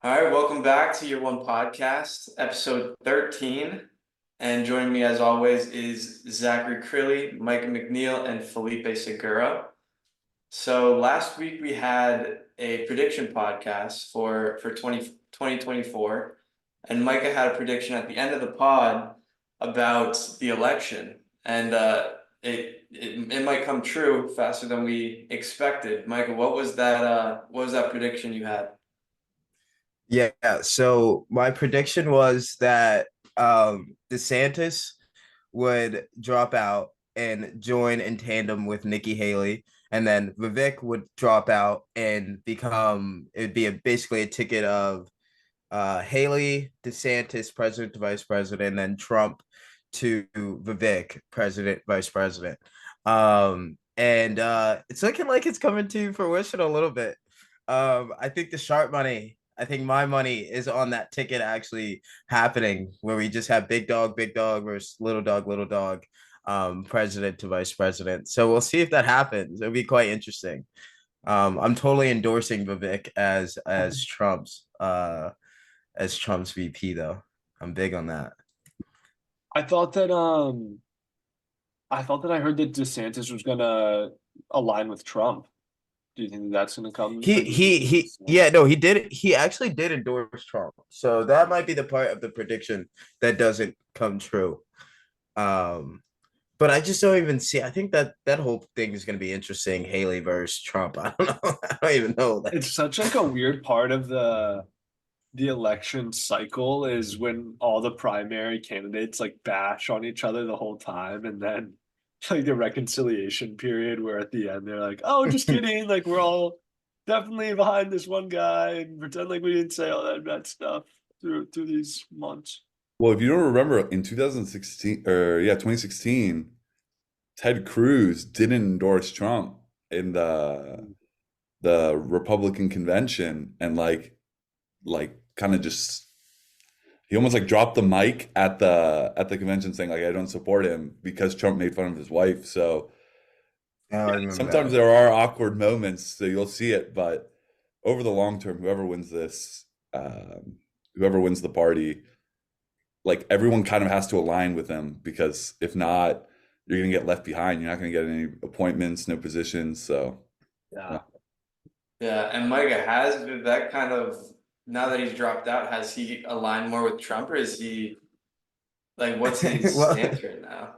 All right, welcome back to Year One Podcast, episode 13. And joining me as always is Zachary Crilley, Micah McNeil, and Felipe Segura. So last week we had a prediction podcast for 2024, and Micah had a prediction at the end of the pod about the election. And it might come true faster than we expected. Micah, what was that prediction you had? Yeah, so my prediction was that DeSantis would drop out and join in tandem with Nikki Haley, and then Vivek would drop out and become it'd be basically a ticket of Haley, DeSantis, president to vice president, and then Trump to Vivek, president, vice president. And it's looking like it's coming to fruition a little bit. I think I think my money is on that ticket actually happening, where we just have big dog versus little dog, president to vice president. So we'll see if that happens. It'll be quite interesting. I'm totally endorsing Vivek as Trump's VP though. I'm big on that. I thought that I heard that DeSantis was gonna align with Trump. Do you think that that's gonna come? Yeah, no, he did. He actually did endorse Trump, so that might be the part of the prediction that doesn't come true. Um, but I just don't even see. I think that whole thing is going to be interesting. Haley versus Trump. I don't know. I don't even know. It's such like a weird part of the election cycle is when all the primary candidates like bash on each other the whole time, and then like the reconciliation period where at the end they're like, "Oh, just kidding! Like we're all definitely behind this one guy," and pretend like we didn't say all that bad stuff through these months. Well, if you don't remember, in 2016, Ted Cruz didn't endorse Trump in the Republican convention, and like kind of just he almost like dropped the mic at the convention saying like I don't support him because Trump made fun of his wife. So I yeah, remember sometimes that. there are awkward moments, so you'll see it, but over the long term, whoever wins the party, like everyone kind of has to align with them because if not, you're gonna get left behind. You're not gonna get any appointments, no positions. So yeah. Yeah. Yeah, and Micah, has Vivek kind of, now that he's dropped out, has he aligned more with Trump, or is he like, what's his Well, stance right now?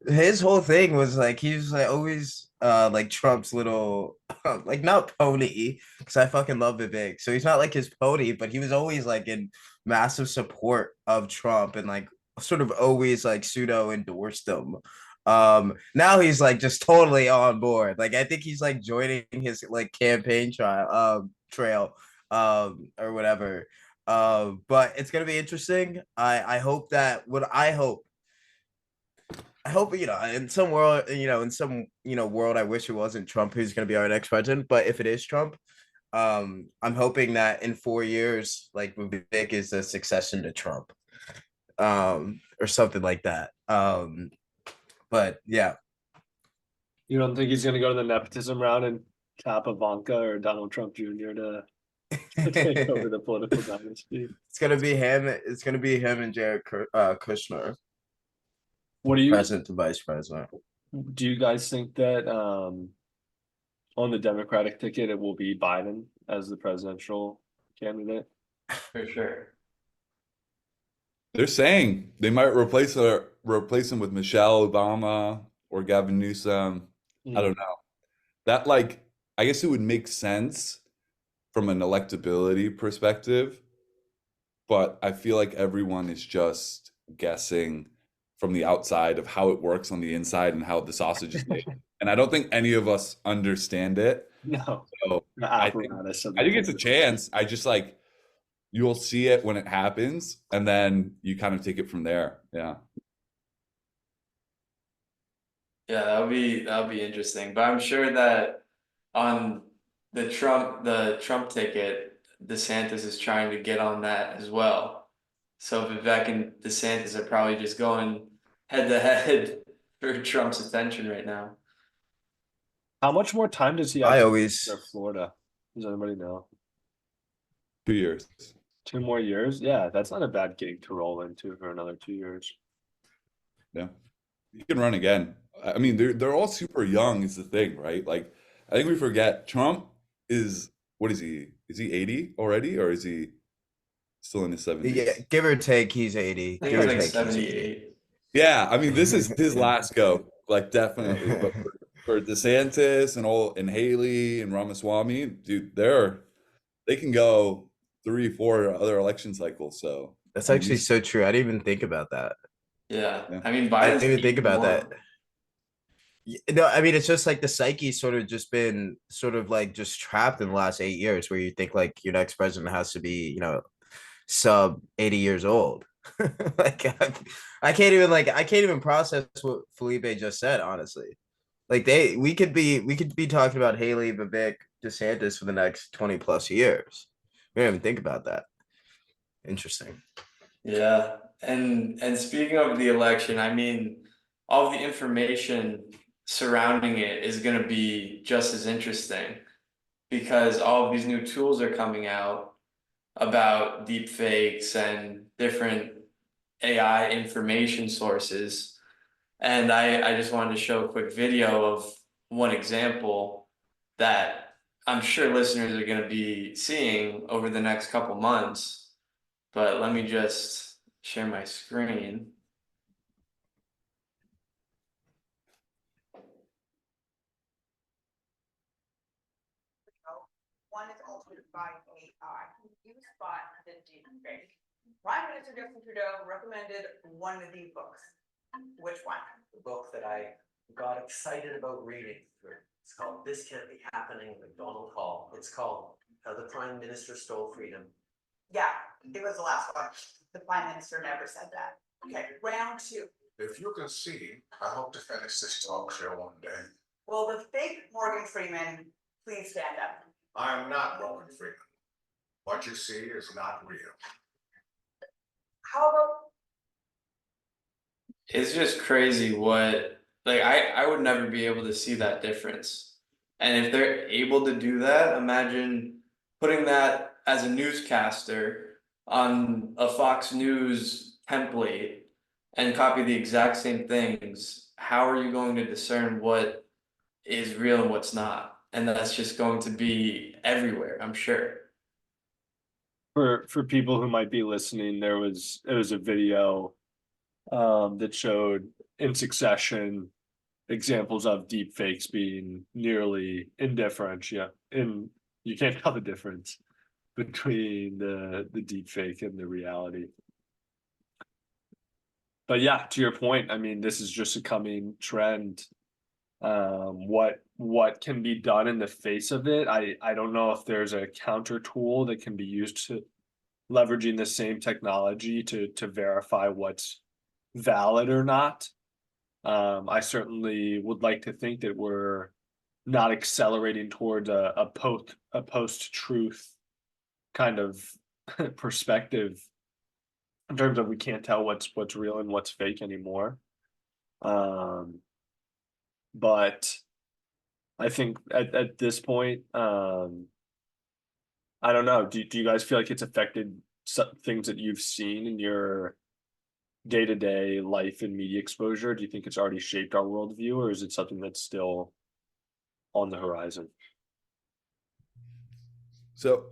his whole thing was like he was like always like Trump's little like not pony because I fucking love Vivek. So he's not like his pony, but he was always like in massive support of Trump and like sort of always like pseudo endorsed him. Now he's like just totally on board. Like I think he's like joining his like campaign trail or whatever. But it's gonna be interesting. I hope that what I hope in some world, in some world, I wish it wasn't Trump who's going to be our next president. But if it is Trump, I'm hoping that in 4 years, like Vivek is a succession to Trump, or something like that. But yeah, You don't think he's gonna go to the nepotism round and tap Ivanka or Donald Trump Jr. to take over the political dynasty? it's gonna be him. It's gonna be him and Jared Kushner, What do you president to vice president. do you guys think that on the Democratic ticket it will be Biden as the presidential candidate? For sure. They're saying they might replace him with Michelle Obama or Gavin Newsom. I Mm. don't know. That like I guess it would make sense from an electability perspective, but I feel like everyone is just guessing from the outside of how it works on the inside and how the sausage is made. And I don't think any of us understand it. No, So the I think apparatus of I the think it's a political chance. I just like you'll see it when it happens, and then you kind of take it from there. Yeah. Yeah, that would be interesting. But I'm sure that on the Trump ticket, DeSantis is trying to get on that as well. So Vivek and DeSantis are probably just going head to head for Trump's attention right now. How much more time does he I actually always for Florida? Does anybody know? 2 years. 2 more years? Yeah, that's not a bad gig to roll into for another 2 years. Yeah. He can run again. I mean, they're all super young is the thing, right? Like, I think we forget Trump is what is he? Is he 80 already, or is he still in his Yeah, 70s? give or take, he's 80. I think Give he's or like take, he's 80. 78. Yeah, I mean, this is his last go, like definitely. But for DeSantis and all and Haley and Ramaswamy, dude, they can go 3, 4 other election cycles. So That's I mean, actually these, so true. I didn't even think about that. Yeah. yeah, I mean, I Biden's didn't even think about that. 81. No, I mean it's just like the psyche's sort of just been sort of like just trapped in the last 8 years, where you think like your next president has to be, sub 80 years old. Like I can't even process what Felipe just said, honestly. Like we could be talking about Haley, Vivek, DeSantis for the next 20 plus years. We don't even think about that. Interesting. Yeah. And speaking of the election, I mean, all the information surrounding it is going to be just as interesting because all of these new tools are coming out about deepfakes and different AI information sources. And I just wanted to show a quick video of one example that I'm sure listeners are going to be seeing over the next couple months. But let me just share my screen. One is altered by AI. You spot the deepfake. Prime Minister Justin Trudeau recommended one of these books. Which one? The book that I got excited about reading through. It's called This Can't Be Happening, McDonald Hall. It's called The Prime Minister Stole Freedom. Yeah, it was the last one. The Prime Minister never said that. Okay, round two. If you can see, I hope to finish this talk show one day. Will the fake Morgan Freeman please stand up? I am not Morgan Freeman. What you see is not real. How about It's just crazy what, like, I would never be able to see that difference. And if they're able to do that, imagine putting that as a newscaster on a Fox News template and copy the exact same things. How are you going to discern what is real and what's not? And that's just going to be everywhere, I'm sure. For people who might be listening, there was a video that showed in succession examples of deep fakes being nearly indifferent. Yeah, and you can't tell the difference between the deep fake and the reality. But yeah, to your point, I mean, this is just a coming trend. What can be done in the face of it? I don't know if there's a counter tool that can be used to leveraging the same technology to verify what's valid or not. I certainly would like to think that we're not accelerating towards a post-truth kind of perspective in terms of we can't tell what's real and what's fake anymore. But I think at this point, I don't know. Do you guys feel like it's affected some things that you've seen in your day-to-day life and media exposure? Do you think it's already shaped our worldview, or is it something that's still on the horizon? So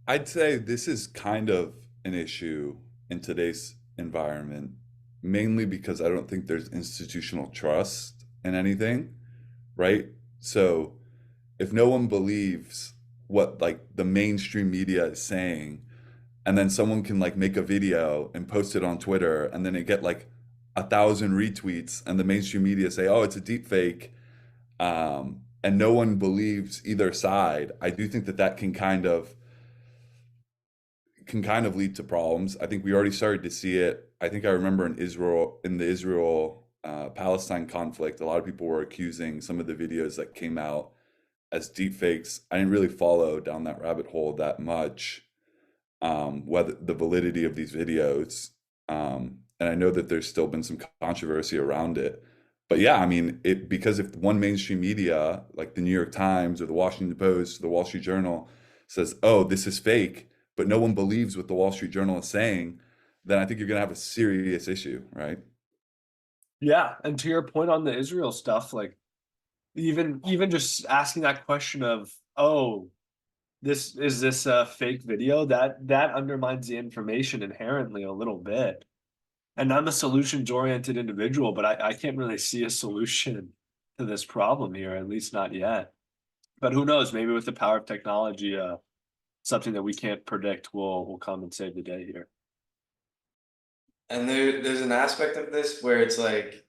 I'd say this is kind of an issue in today's environment, mainly because I don't think there's institutional trust in anything, right? So if no one believes what like the mainstream media is saying, and then someone can like make a video and post it on Twitter, and then it get like 1,000 retweets, and the mainstream media say, "Oh, it's a deep fake," and no one believes either side. I do think that can kind of lead to problems. I think we already started to see it. I think I remember in the Israel Palestine conflict, a lot of people were accusing some of the videos that came out as deepfakes. I didn't really follow down that rabbit hole that much, whether the validity of these videos. And I know that there's still been some controversy around it. But yeah, I mean, because if one mainstream media, like the New York Times or the Washington Post or the Wall Street Journal, says, "Oh, this is fake," but no one believes what the Wall Street Journal is saying, then I think you're going to have a serious issue, right? Yeah, and to your point on the Israel stuff, like even just asking that question of, oh, this a fake video, that undermines the information inherently a little bit. And I'm a solutions oriented individual, but I can't really see a solution to this problem here, at least not yet. But who knows? Maybe with the power of technology, something that we can't predict will come and save the day here. And there's an aspect of this where it's like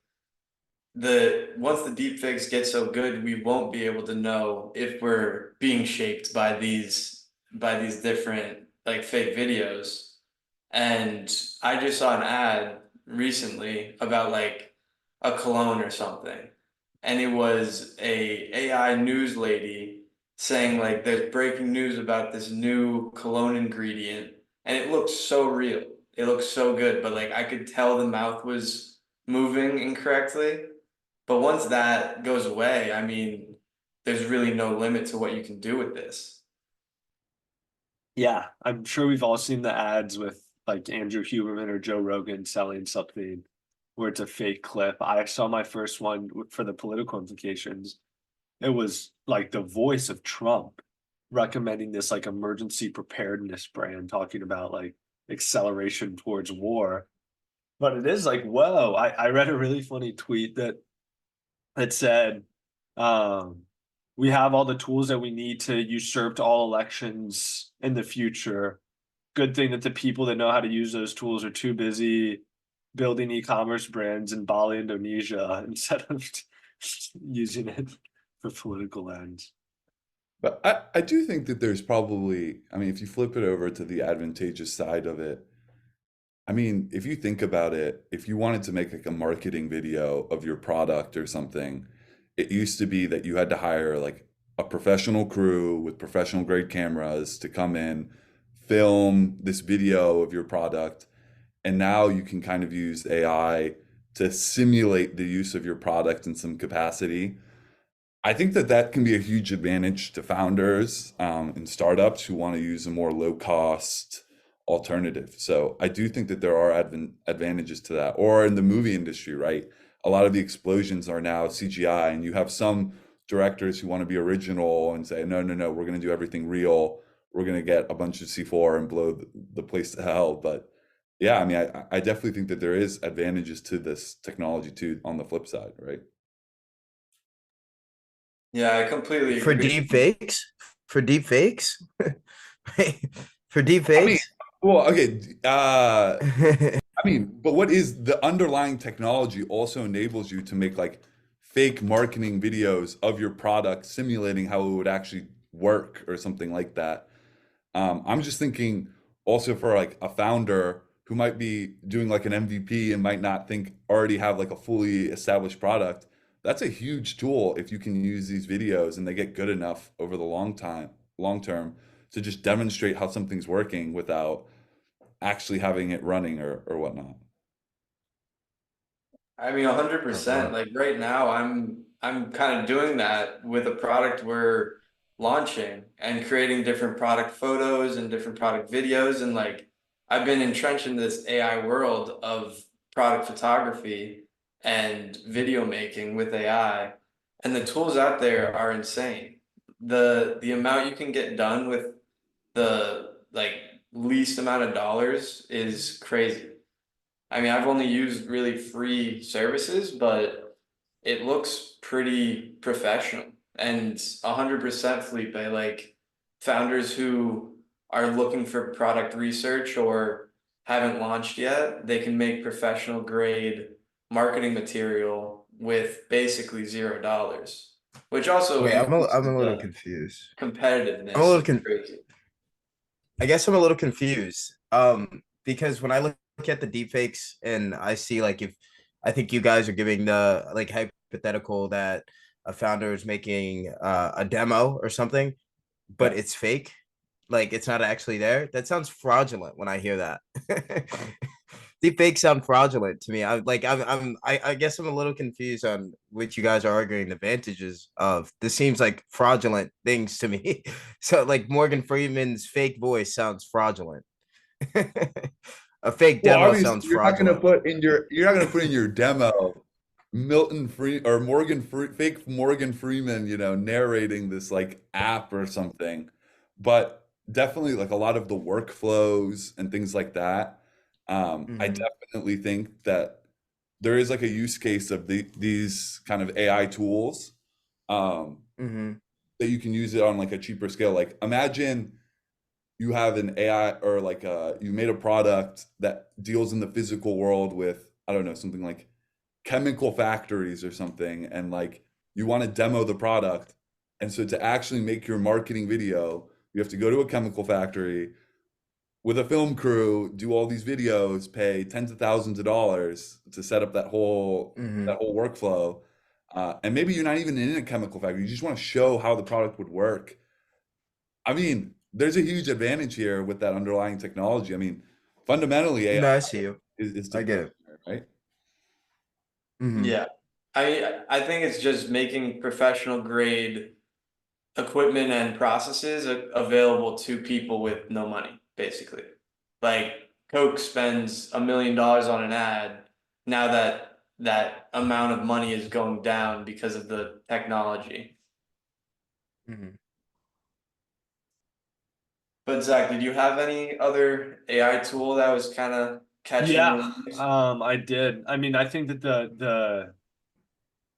once the deepfakes get so good, we won't be able to know if we're being shaped by these different like fake videos. And I just saw an ad recently about like a cologne or something. And it was a AI news lady saying like there's breaking news about this new cologne ingredient. And it looked so real. It looked so good, but like I could tell the mouth was moving incorrectly. But once that goes away, I mean, there's really no limit to what you can do with this. Yeah, I'm sure we've all seen the ads with like Andrew Huberman or Joe Rogan selling something where it's a fake clip. I saw my first one for the political implications. It was like the voice of Trump recommending this like emergency preparedness brand, talking about like acceleration towards war. But it is like, whoa, I read a really funny tweet that said, we have all the tools that we need to usurp all elections in the future. Good thing that the people that know how to use those tools are too busy building e-commerce brands in Bali, Indonesia, instead of using it for political ends. But I do think that there's probably, I mean, if you flip it over to the advantageous side of it, I mean, if you think about it, if you wanted to make like a marketing video of your product or something, it used to be that you had to hire like a professional crew with professional grade cameras to come in, film this video of your product. And now you can kind of use AI to simulate the use of your product in some capacity. I think that that can be a huge advantage to founders and startups who want to use a more low cost alternative. So I do think that there are advantages to that. Or in the movie industry, right? A lot of the explosions are now CGI, and you have some directors who want to be original and say, no, no, no, we're going to do everything real. We're going to get a bunch of C4 and blow the place to hell. But yeah, I mean, I definitely think that there is advantages to this technology too on the flip side, right? Yeah, I completely For agree. deepfakes? For deepfakes? For I mean, deepfakes? well, okay. I mean, but what is the underlying technology also enables you to make like fake marketing videos of your product, simulating how it would actually work or something like that. I'm just thinking also for like a founder who might be doing like an MVP and might not think already have like a fully established product. That's a huge tool if you can use these videos and they get good enough over the long term to just demonstrate how something's working without actually having it running or whatnot. I mean, 100%. Like right now, I'm kind of doing that with a product we're launching and creating different product photos and different product videos. And like I've been entrenched in this AI world of product photography and video making with AI, and the tools out there are insane. The amount you can get done with the like least amount of dollars is crazy. I mean, I've only used really free services, but it looks pretty professional. And 100% Felipe, like founders who are looking for product research or haven't launched yet, they can make professional grade marketing material with basically $0, which also Wait, I'm a increases little the confused. I'm a competitiveness little of crazy. I guess I'm a little confused. Because when I look at the deepfakes and I see like if I think you guys are giving the like hypothetical that a founder is making a demo or something, but it's fake, like it's not actually there. That sounds fraudulent when I hear that. deepfakes sound fraudulent to me. I guess I'm a little confused on which you guys are arguing the advantages of. This seems like fraudulent things to me. So like Morgan Freeman's fake voice sounds fraudulent. A fake Well, demo obviously, sounds fraudulent. you're not gonna put in your demo Milton Free or fake Morgan Freeman, narrating this like app or something. But definitely like a lot of the workflows and things like that. I Mhm, definitely think that there is like a use case of these kind of AI tools, um, mhm, that you can use it on like a cheaper scale. Like imagine you have an AI or like you made a product that deals in the physical world with, I don't know, something like chemical factories or something, and like you want to demo the product. And so to actually make your marketing video, you have to go to a chemical factory with a film crew, do all these videos, pay tens of thousands of dollars to set up that whole mhm. workflow. And maybe you're not even in a chemical factory. You just want to show how the product would work. I mean, there's a huge advantage here with that underlying technology. I mean, fundamentally, AI No, I see you. is I get it. deployment, right? Mhm, Yeah. I think it's just making professional grade equipment and processes available to people with no money, basically. Like Coke spends $1 million on an ad. Now that amount of money is going down because of the technology. mhm. But Zach, did you have any other AI tool that was kind of catching your Yeah, interest? I did. I mean, I think that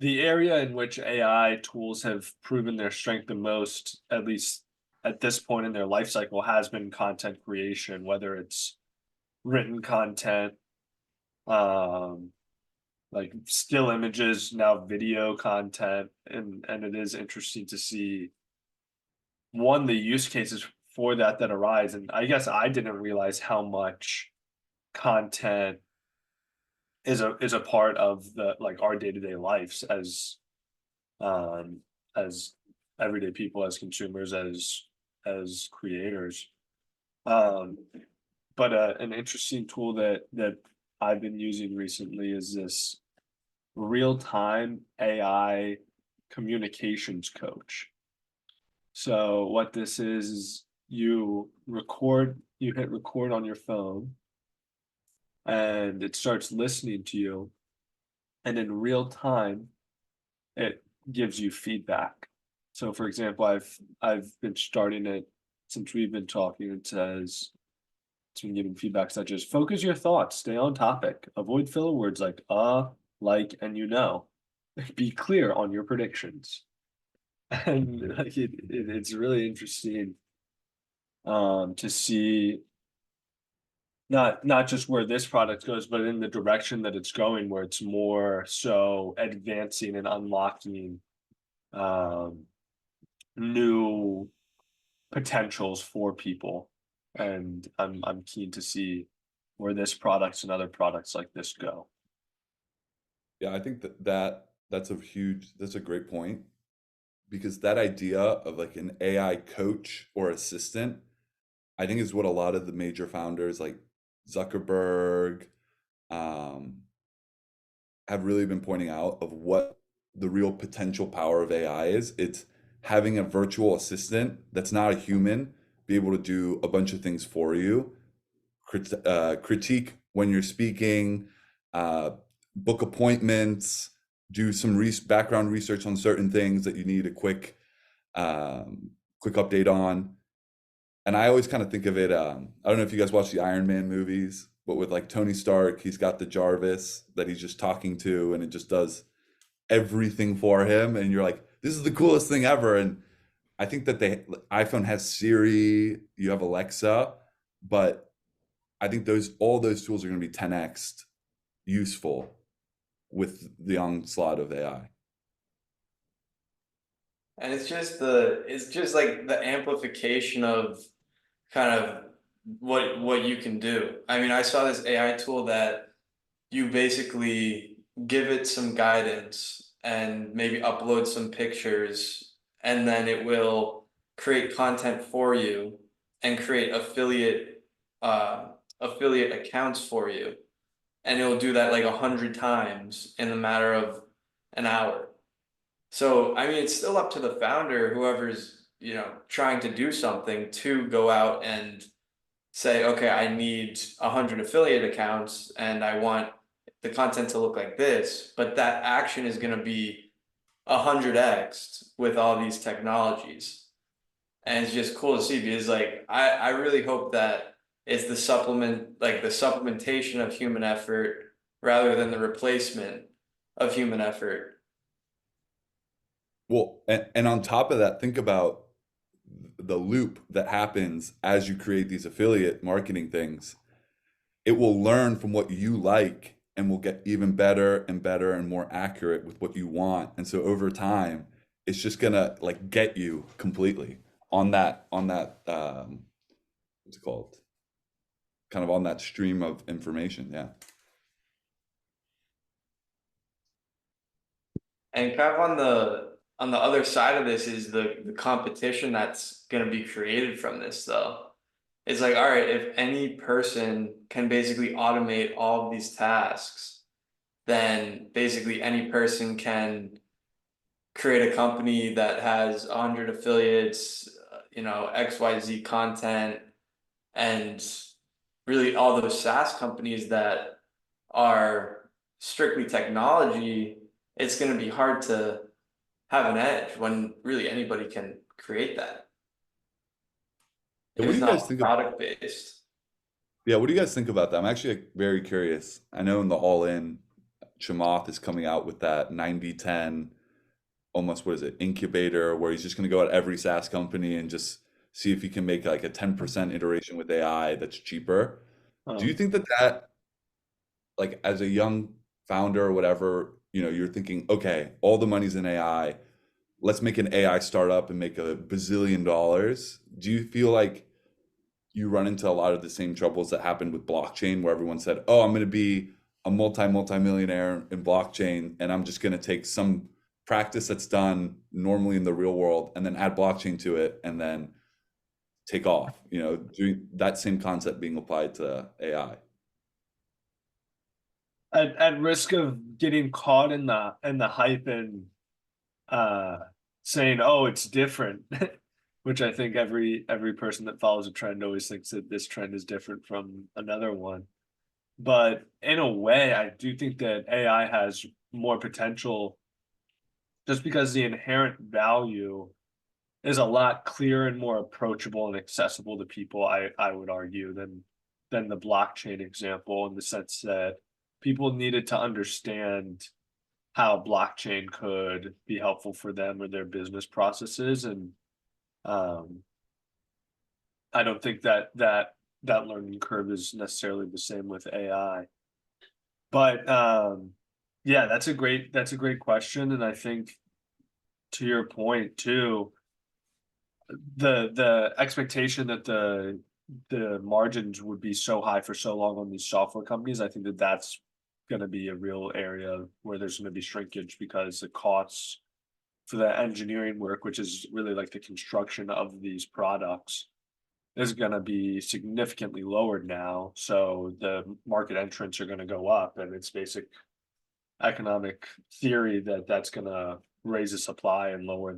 the area in which AI tools have proven their strength the most, at least at this point in their life cycle, has been content creation, whether it's written content, um, like still images, now video content, and it is interesting to see one, the use cases for that arise. And I guess I didn't realize how much content is a part of the like our day-to-day lives um as everyday people, as consumers, as creators. um but an interesting tool that I've been using recently is this real-time AI communications coach. So what this is you hit record on your phone, and it starts listening to you, and in real time it gives you feedback. So for example, I've been starting it since we've been talking. It says it's been giving feedback such as focus your thoughts, stay on topic, avoid filler words like like, and be clear on your predictions. And like it's really interesting to see not just where this product goes, but in the direction that it's going, where it's more so advancing and unlocking um, new potentials for people. And I'm keen to see where this products and other products like this go. Yeah, I think that's a great point, because that idea of like an AI coach or assistant, I think is what a lot of the major founders like Zuckerberg, um, have really been pointing out of what the real potential power of AI is. It's having a virtual assistant that's not a human be able to do a bunch of things for you, critique when you're speaking, uh, book appointments, do some background research on certain things that you need a quick update on. And I always kind of think of it. I don't know if you guys watch the Iron Man movies, but with like Tony Stark, he's got the Jarvis that he's just talking to, and it just does everything for him. And you're like, this is the coolest thing ever. And I think that the iPhone has Siri, you have Alexa, but I think all those tools are going to be 10x useful with the onslaught of AI. And it's just like the amplification of kind of what you can do. I mean, I saw this AI tool that you basically give it some guidance and maybe upload some pictures, and then it will create content for you and create affiliate accounts for you. and it'll do that like 100 times in a matter of an hour. So, I mean, it's still up to the founder, whoever's, trying to do something, to go out and say, okay, I need 100 affiliate accounts and I want the content to look like this, but that action is going to be 100x with all these technologies. And it's just cool to see, because like I really hope that it's the supplementation of human effort rather than the replacement of human effort. Well, and on top of that, think about the loop that happens as you create these affiliate marketing things. It will learn from what you like and will get even better and better and more accurate with what you want. And so over time, it's just gonna like get you completely on that what's it called? Kind of on that stream of information. Yeah. And kind of on the other side of this is the competition that's going to be created from this, though. It's like, all right, if any person can basically automate all of these tasks, then basically any person can create a company that has 100 affiliates, XYZ content, and really all those SaaS companies that are strictly technology. It's going to be hard to have an edge when really anybody can create that. Yeah, If what do it's you guys not think product based. Yeah, what do you guys think about that? I'm actually like, very curious. I know in the All In, Chamath is coming out with that 90-10, almost what is it, incubator, where he's just going to go at every SaaS company and just see if he can make like a 10% iteration with AI that's cheaper. Do you think that like as a young founder or whatever, you're thinking, okay, all the money's in AI, let's make an AI startup and make $1 bazillion. Do you feel like you run into a lot of the same troubles that happened with blockchain, where everyone said, "Oh, I'm going to be a multi-millionaire in blockchain, and I'm just going to take some practice that's done normally in the real world and then add blockchain to it and then take off." Doing that same concept being applied to AI. At risk of getting caught in the hype and uh saying, oh, it's different, which I think every person that follows a trend always thinks that this trend is different from another one. But in a way, I do think that AI has more potential, just because the inherent value is a lot clearer and more approachable and accessible to people, I would argue, than the blockchain example, in the sense that people needed to understand how blockchain could be helpful for them or their business processes. And I don't think that learning curve is necessarily the same with AI. But yeah, that's a great question. And I think, to your point too, the expectation that the margins would be so high for so long on these software companies, I think that's going to be a real area where there's going to be shrinkage, because the costs for the engineering work, which is really like the construction of these products, is going to be significantly lowered now. So the market entrants are going to go up, and it's basic economic theory that that's going to raise the supply and lower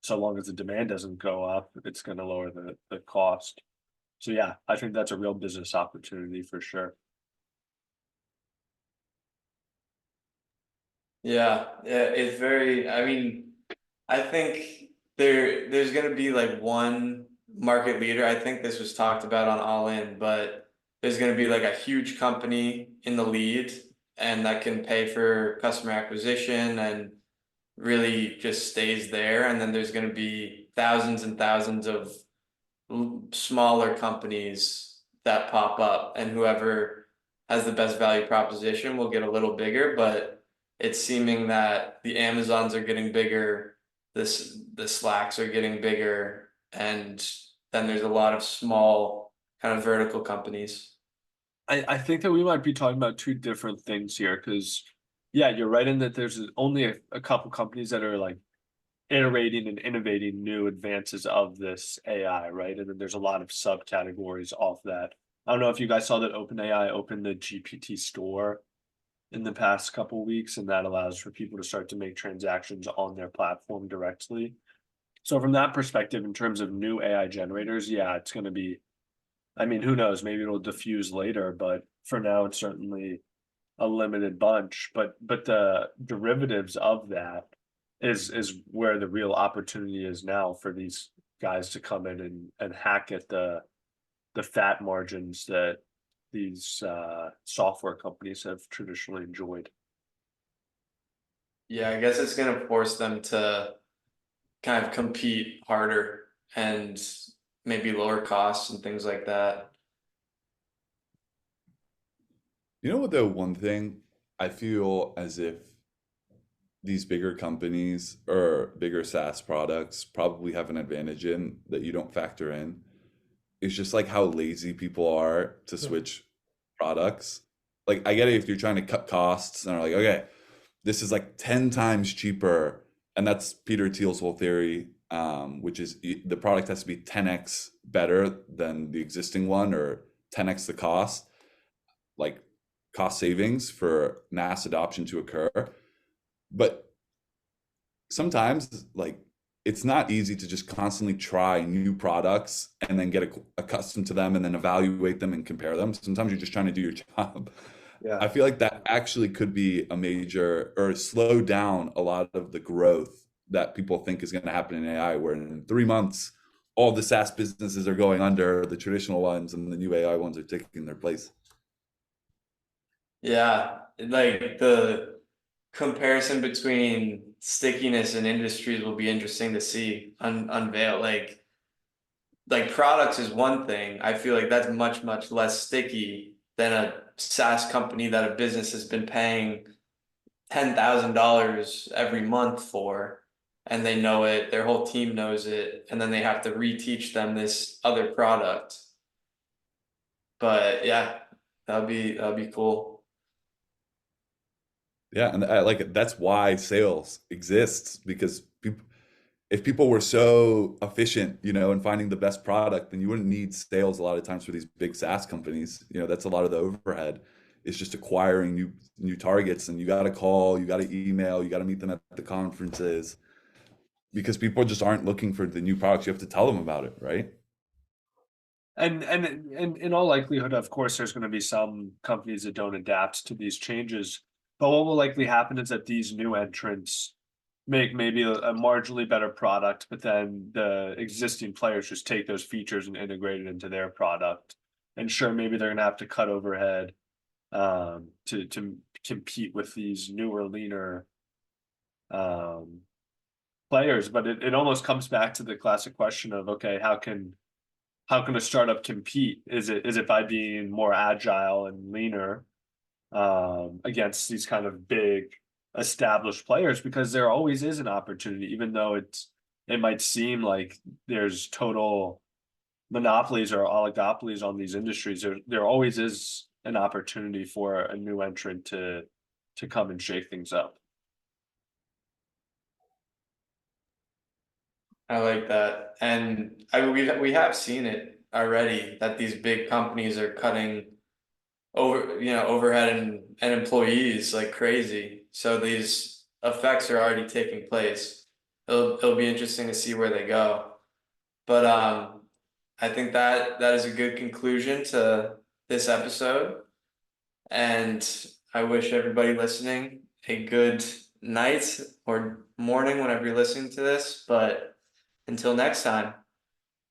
so long as the demand doesn't go up, it's going to lower the cost. So yeah, I think that's a real business opportunity for sure. Yeah, it's very, I mean, I think there's gonna be like one market leader. I think this was talked about on All In, but there's gonna be like a huge company in the lead, and that can pay for customer acquisition and really just stays there. And then there's gonna be thousands and thousands of smaller companies that pop up, and whoever has the best value proposition will get a little bigger. But it's seeming that the Amazons are getting bigger, the Slacks are getting bigger, and then there's a lot of small kind of vertical companies. I think that we might be talking about two different things here, because yeah, you're right in that there's only a couple companies that are like iterating and innovating new advances of this AI, right? And then there's a lot of subcategories of that. I don't know if you guys saw that OpenAI opened the GPT store in the past couple weeks, and that allows for people to start to make transactions on their platform directly. So from that perspective, in terms of new AI generators, yeah, it's going to be, I mean, who knows, maybe it'll diffuse later, but for now it's certainly a limited bunch. But the derivatives of that is where the real opportunity is now for these guys to come in and hack at the fat margins that these software companies have traditionally enjoyed. Yeah, I guess it's gonna force them to kind of compete harder and maybe lower costs and things like that. You know what, though, one thing I feel as if these bigger companies or bigger SaaS products probably have an advantage in that you don't factor in. It's just like how lazy people are to switch products. Like, I get it if you're trying to cut costs and are like, okay, this is like 10 times cheaper. And that's Peter Thiel's whole theory, which is the product has to be 10x better than the existing one or 10x the cost, like cost savings for mass adoption to occur. But sometimes, like, it's not easy to just constantly try new products and then get accustomed to them and then evaluate them and compare them. Sometimes you're just trying to do your job. Yeah. I feel like that actually could be a major or slow down a lot of the growth that people think is going to happen in AI, where in 3 months, all the SaaS businesses are going under, the traditional ones, and the new AI ones are taking their place. Yeah, like the comparison between stickiness and industries will be interesting to see unveil. Like products is one thing. I feel like that's much less sticky than a SaaS company that a business has been paying $10,000 every month for, and they know it, their whole team knows it, and then they have to reteach them this other product. But yeah, that'd be cool. Yeah, and I like it. That's why sales exists, because people, if people were so efficient, in finding the best product, then you wouldn't need sales a lot of times for these big SaaS companies. That's a lot of the overhead. It's just acquiring new targets, and you got to call, you got to email, you got to meet them at the conferences, because people just aren't looking for the new products. You have to tell them about it, right? And in all likelihood, of course, there's going to be some companies that don't adapt to these changes. But what will likely happen is that these new entrants make maybe a marginally better product, but then the existing players just take those features and integrate it into their product. And sure, maybe they're going to have to cut overhead to compete with these newer, leaner players. But it almost comes back to the classic question of, okay, how can a startup compete? Is it by being more agile and leaner against these kind of big established players? Because there always is an opportunity, even though it might seem like there's total monopolies or oligopolies on these industries. There always is an opportunity for a new entrant to come and shake things up. I like that. And we have seen it already that these big companies are cutting overhead and employees like crazy. So these effects are already taking place. It'll be interesting to see where they go. But I think that is a good conclusion to this episode. And I wish everybody listening a good night or morning whenever you're listening to this. But until next time.